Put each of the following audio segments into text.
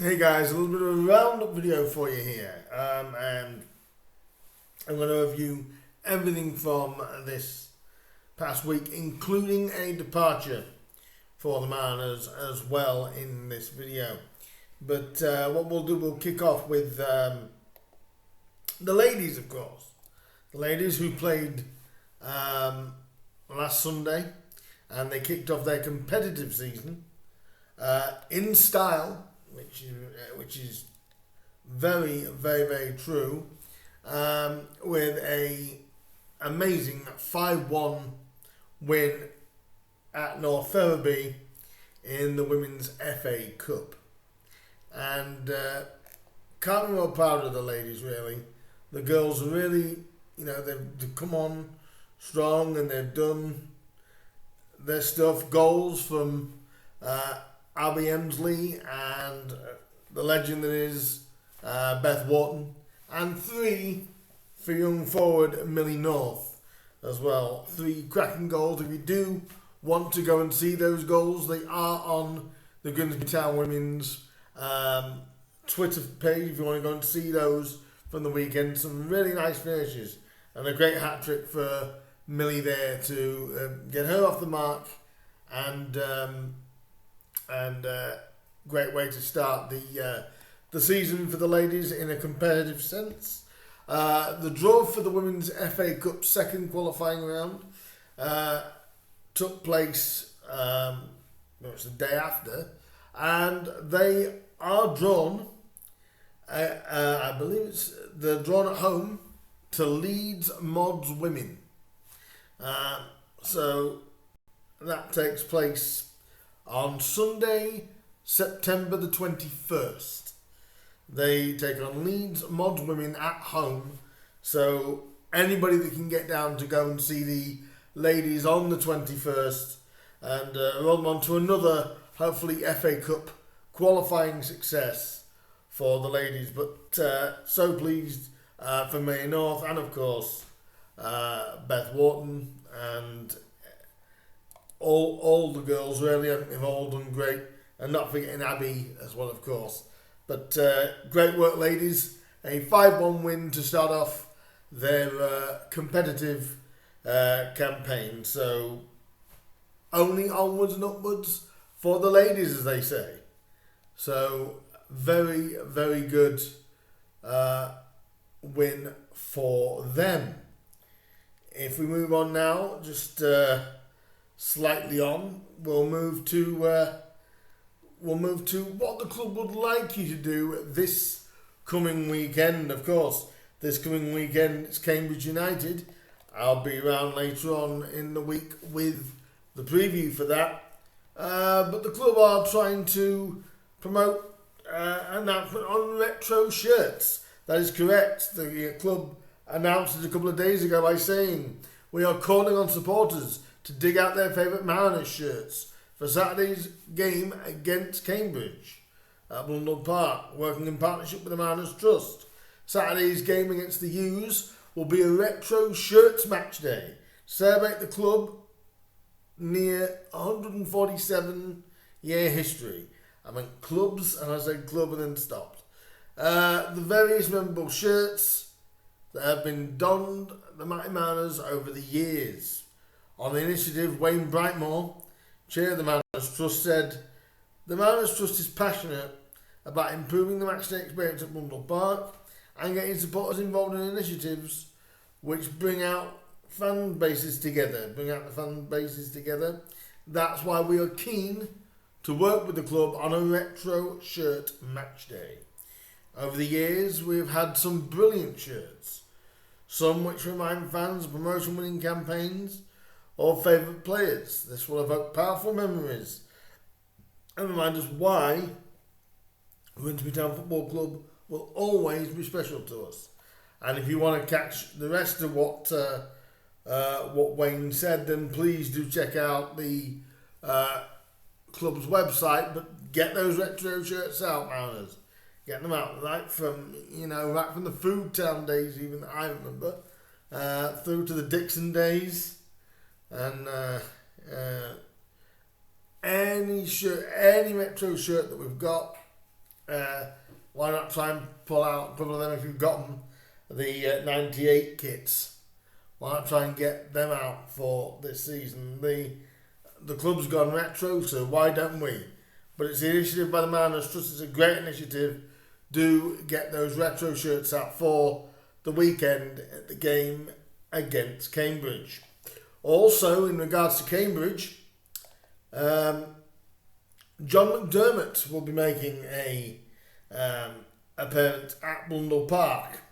Hey guys, a little bit of a roundup video for you here, and I'm going to review everything from this past week, including a departure for the Mariners as well in this video. But what we'll do, we'll kick off with the ladies, of course. The ladies who played last Sunday, and they kicked off their competitive season in style, which is very, very, very true, with a amazing 5-1 win at North Ferriby in the Women's FA Cup. And can't be more proud of the ladies, really. The girls are really, they've come on strong and they've done their stuff. Goals from Abby Emsley and the legend that is Beth Wharton, and 3 for young forward Millie North as well. 3 cracking goals. If you do want to go and see those goals, they are on the Grimsby Town Women's Twitter page if you want to go and see those from the weekend. Some really nice finishes and a great hat trick for Millie there to get her off the mark, and great way to start the season for the ladies in a competitive sense. The draw for the Women's FA Cup second qualifying round took place it's the day after, and they are drawn, I believe they're drawn at home to Leeds Mods Women. So that takes place on Sunday, September the 21st. They take on Leeds Mods Women at home. So anybody that can get down to go and see the ladies on the 21st and roll them on to another, hopefully, FA Cup qualifying success for the ladies. But so pleased for May North and, of course, Beth Wharton and all the girls, really. I think they've all done great, and not forgetting Abby as well, of course. But great work, ladies. A 5-1 win to start off their competitive campaign. So only onwards and upwards for the ladies, as they say. So very, very good win for them. If we move on now, just slightly on, we'll move to what the club would like you to do this coming weekend. Of course, this coming weekend it's Cambridge United. I'll be around later on in the week with the preview for that. But the club are trying to promote an announcement on retro shirts. That is correct. The club announced it a couple of days ago by saying, "We are calling on supporters to dig out their favourite Mariners shirts for Saturday's game against Cambridge at Blundell Park, working in partnership with the Mariners Trust. Saturday's game against the U's will be a retro shirts match day to celebrate the club near 147-year history." I meant clubs, and I said club and then stopped. The various memorable shirts that have been donned the Mighty Mariners over the years. On the initiative, Wayne Brightmore, chair of the Mariners Trust, said, "The Mariners Trust is passionate about improving the matchday experience at Blundell Park and getting supporters involved in initiatives which bring out the fan bases together. That's why we are keen to work with the club on a retro shirt match day. Over the years, we have had some brilliant shirts, some which remind fans of promotion-winning campaigns or favourite players. This will evoke powerful memories and remind us why Grimsby Town Football Club will always be special to us." And if you want to catch the rest of what Wayne said, then please do check out the club's website. But get those retro shirts out, Mariners. Get them out right from the Food Town days, even that I remember, through to the Dixon days. And any retro shirt that we've got, why not try and pull out a couple of them if you've got them, the 98 kits. Why not try and get them out for this season? The club's gone retro, so why don't we? But it's an initiative by the Mariners Trust. It's a great initiative. Do get those retro shirts out for the weekend at the game against Cambridge. Also, in regards to Cambridge, John McDermott will be making a appearance at Blundell Park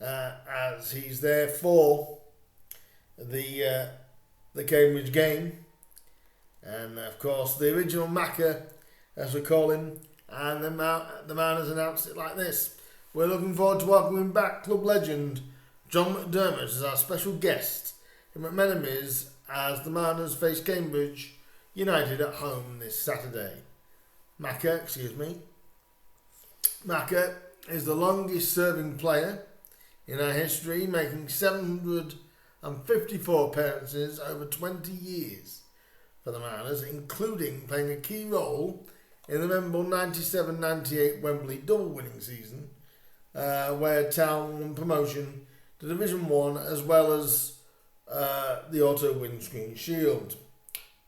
as he's there for the Cambridge game, and of course the original Macca, as we call him, and the Mariners announced it like this: "We're looking forward to welcoming back club legend John McDermott as our special guest in McMenamin's as the Mariners face Cambridge United at home this Saturday." Macca is the longest serving player in our history, making 754 appearances over 20 years for the Mariners, including playing a key role in the memorable 97-98 Wembley double winning season, where Town won promotion to Division 1 as well as the Auto Windscreen Shield.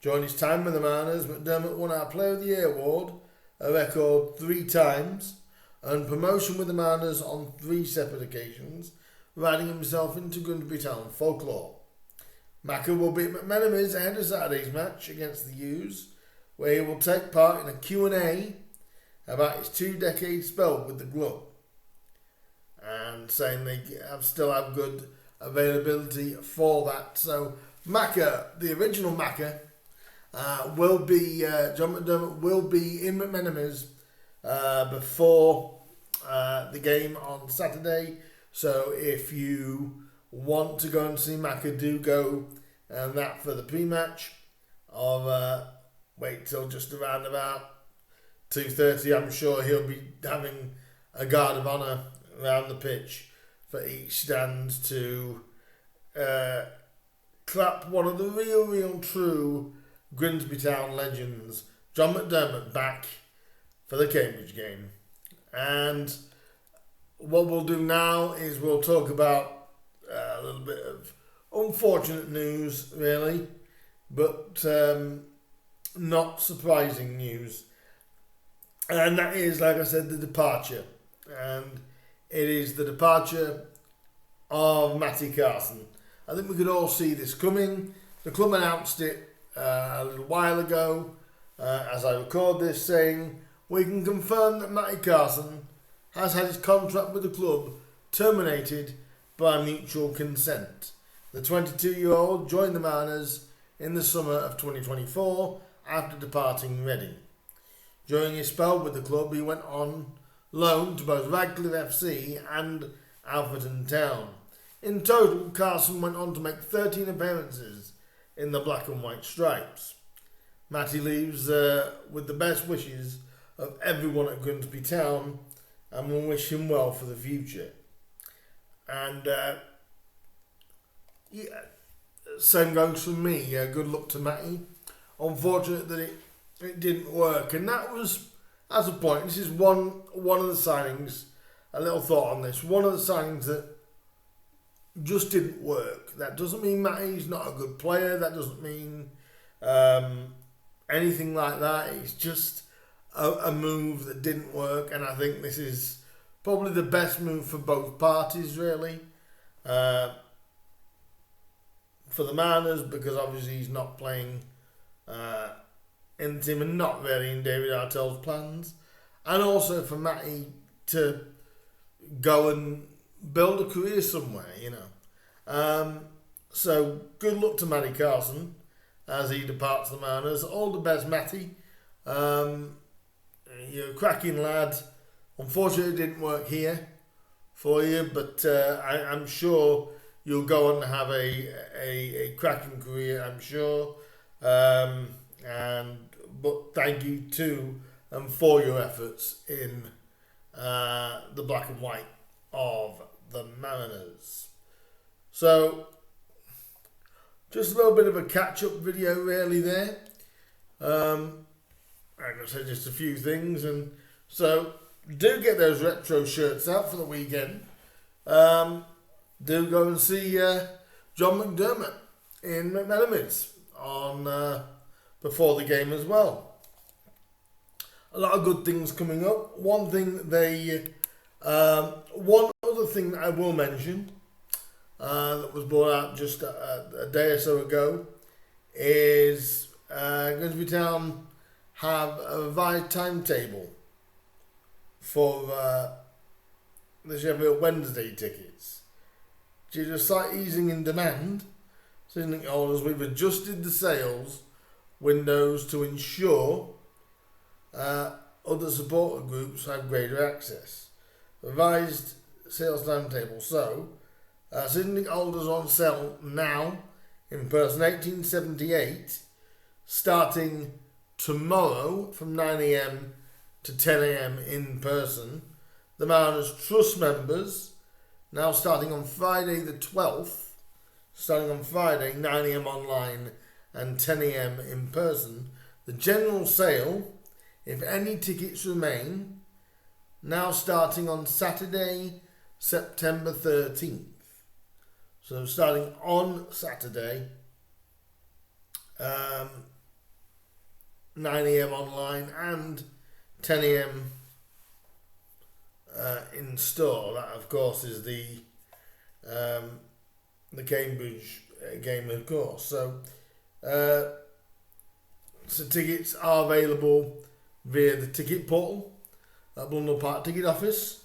During his time with the Mariners, McDermott won our Player of the Year award a record 3 times, earned promotion with the Mariners on 3 separate occasions, writing himself into Grimsby Town folklore. Macca will be at McMenamin's ahead of Saturday's match against the U's, where he will take part in a Q&A about his 2-decade spell with the club, and saying they still have good availability for that. So Macca, the original Macca, will be John McDermott will be in McMenamin's before the game on Saturday. So if you want to go and see Macca, do go, and that for the pre-match of wait till just around about 2:30. I'm sure he'll be having a guard of honour around the pitch for each stand to clap one of the real true Grimsby Town legends, John McDermott, back for the Cambridge game. And what we'll do now is we'll talk about a little bit of unfortunate news, really, but not surprising news. And that is, like I said, the departure. And it is the departure of Matty Carson. I think we could all see this coming. The club announced it a little while ago, as I record this, saying, "We can confirm that Matty Carson has had his contract with the club terminated by mutual consent. The 22-year-old joined the Mariners in the summer of 2024 after departing Reading. During his spell with the club, he went on loan to both Radcliffe FC and Alfreton Town. In total, Carson went on to make 13 appearances in the black and white stripes. Matty leaves with the best wishes of everyone at Grimsby Town, and we wish him well for the future." And same goes for me. Good luck to Matty. Unfortunate that it didn't work, and that was, as a point, this is one of the signings. A little thought on this. One of the signings that just didn't work. That doesn't mean Matty's not a good player. That doesn't mean anything like that. It's just a move that didn't work, and I think this is probably the best move for both parties, really. For the Mariners, because obviously he's not playing in the team and not really in David Artell's plans, and also for Matty to go and build a career somewhere, you know. So good luck to Matty Carson as he departs the Mariners. All the best, Matty. You're a cracking lad. Unfortunately, it didn't work here for you, but I'm sure you'll go on to have a cracking career, I'm sure. But thank you to and for your efforts in the black and white of the Mariners. So, just a little bit of a catch-up video really there. Like I said, just a few things. And so, do get those retro shirts out for the weekend, do go and see John McDermott in McMenamins on before the game as well. A lot of good things coming up. One other thing that I will mention that was brought out just a day or so ago is Grimsby Town have a revised timetable for the Sheffield Wednesday tickets. Due to a slight easing in demand, season ticket holders, we've adjusted the sales windows to ensure other supporter groups have greater access. Revised sales timetable. So, season ticket holders on sale now in person 1878, starting tomorrow from 9 a.m. to 10 a.m. in person. The Mariners Trust members now starting on Friday the 12th, starting on Friday 9 a.m. online and 10 a.m. in person. The general sale, if any tickets remain, now starting on Saturday, September 13th. So starting on Saturday, 9 a.m. online and 10 a.m. In store. That, of course, is the Cambridge game, of course. So tickets are available via the ticket portal at Blundell Park Ticket Office,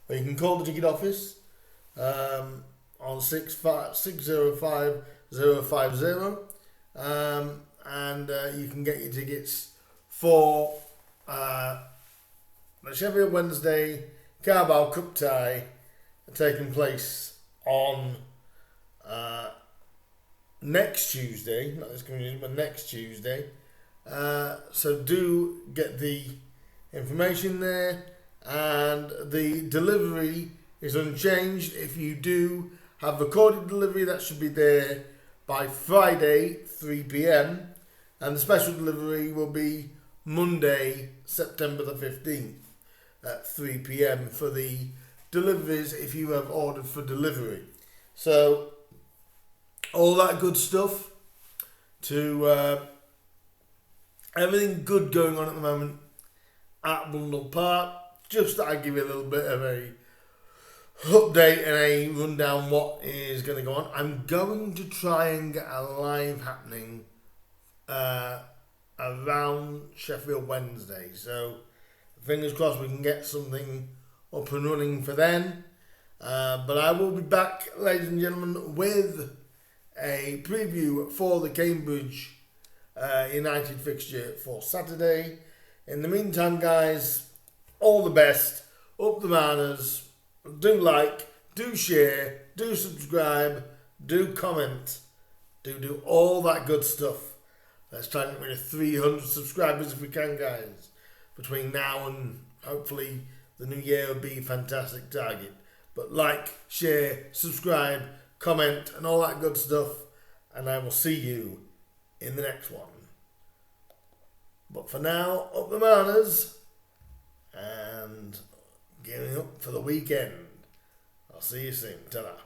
or you can call the ticket office on 605 050, and you can get your tickets for the Sheffield Wednesday Carabao Cup tie taking place on next Tuesday, not this coming but next Tuesday. So do get the information there, and the delivery is unchanged. If you do have recorded delivery, that should be there by Friday 3 p.m, and the special delivery will be Monday, September the 15th at 3 p.m. for the deliveries if you have ordered for delivery. So all that good stuff to everything good going on at the moment at Blundell Park. Just that I give you a little bit of a update and a rundown what is going to go on. I'm going to try and get a live happening around Sheffield Wednesday. So fingers crossed we can get something up and running for then. But I will be back, ladies and gentlemen, with a preview for the Cambridge United fixture for Saturday. In the meantime, guys, all the best. Up the Mariners. Do like, do share, do subscribe, do comment, do all that good stuff. Let's try and get rid of 300 subscribers if we can, guys. Between now and hopefully the new year will be a fantastic target. But like, share, subscribe, comment, and all that good stuff. And I will see you in the next one. But for now, up the Mariners. And gearing up for the weekend. I'll see you soon. Ta-da.